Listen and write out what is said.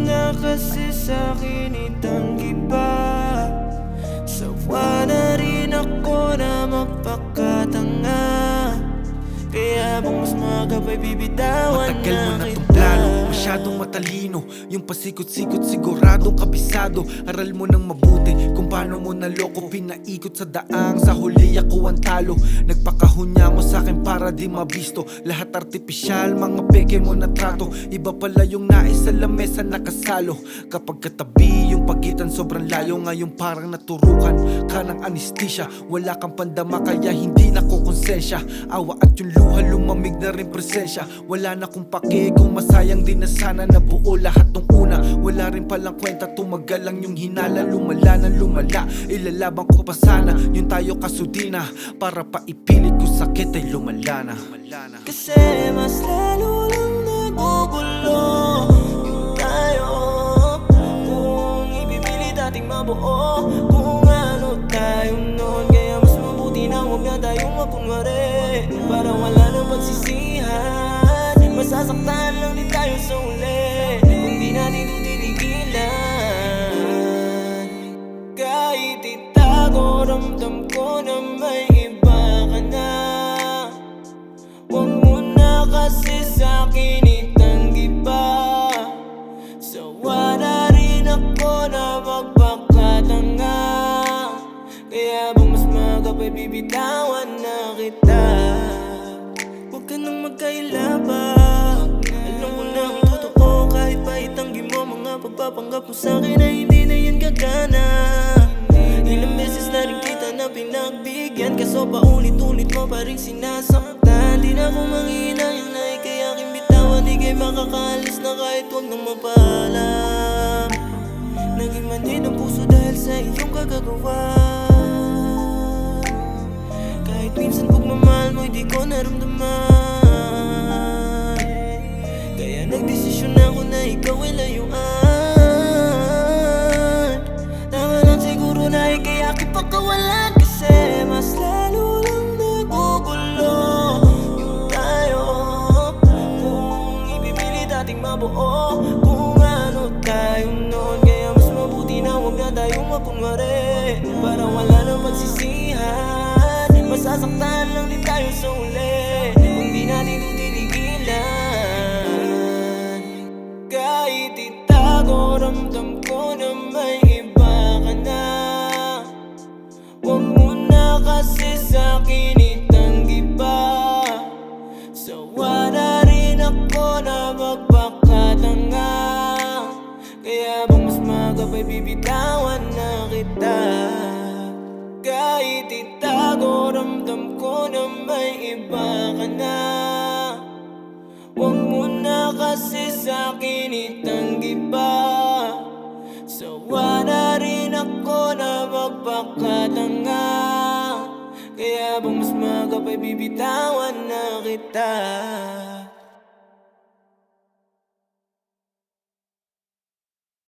na kasi sa'kin itanggi pa. Sawa na rin ako na magpakatanga, kaya bang mas maga pa'y bibitawan na kita. Matagal mo na tong plano, masyadong matalino. Yung pasikot-sikot siguradong kabisado. Aral mo ng mabuti kung paano mo naloko. Pinaikot sa daang, sa huli ako ang talo. Nagpakahunya mo sa'kin para di mabisto. Lahat artipisyal, mga peke mo na trato. Iba pala yung nais sa lamesa nakasalo. Kapag katabi yung pagitan sobrang layo. Ngayon parang naturukan ka ng anesthesia. Wala kang pandama kaya hindi nakukonsensya. Awa at yung luha lumamig na rin presensya. Wala na kung pake kung masayang din na sana nabuo lahat nung una. Wala rin palang kwenta, tumagal lang yung hinala. Lumala na lumala, ilalaban ko pa sana yung tayo kasudina. Para paipilit ko sakit ay lumala na. Kasi mas lalo lang nagugulo yung tayo. Kung ibibili dating mabuo kung ano tayo noon, kaya mas mabuti na huwag na tayong makunwari. Para wala nang pagsisihan, masasaktan lang din tayo sa uli kung di natin titigilan. Kahit itago, ramdam ko na may iba ka na. Huwag mo na kasi sa'kin itanggi pa. Sawa na rin ako na magpakatanga, kaya bang mas maga pa'y bibitawan na kita. Huwag ka nang magkailabang, alam ko na ang totoo. Kahit pa itanggi mo mga pagpapanggap mo sa'kin ay hindi na yan gagana. Ilang beses na rin kita na pinagbigyan, kaso paulit-ulit mo pa rin sinasaktan. Di na ako manghihinayang na ika'y aking bitawan. Di kayo makakaalis na kahit huwag nang mapaalam. Naging manhid ang puso dahil sa iyong kagagawa. Kahit minsan pagmamahal mo hindi ko naramdaman, kaya nagdesisyon ako na ikaw ay layuan. Tama lang siguro na ika'y aking pagkawalan. Kasi mas lalo lang nagugulo yung tayo. Kung ibibili dating mabuo kung ano tayo noon, kaya mas mabuti na huwag na tayong makunwari. Para wala nang pagsisihan, masasaktan lang din tayo sa uli kung di natin titigilan. Kahit itago, ramdam ko na may iba ka na. Huwag mo na kasi sa'kin itanggi pa. Sawa na rin ako na magpakatanga, kaya bang mas maga pa'y bibitawan na kita. Kahit itago, ramdam ko na may iba ka na. Huwag mo na kasi sa'kin itanggi pa. Sawa na rin ako na magpakatanga, kaya bang mas maga pa'y bibitawan na kita.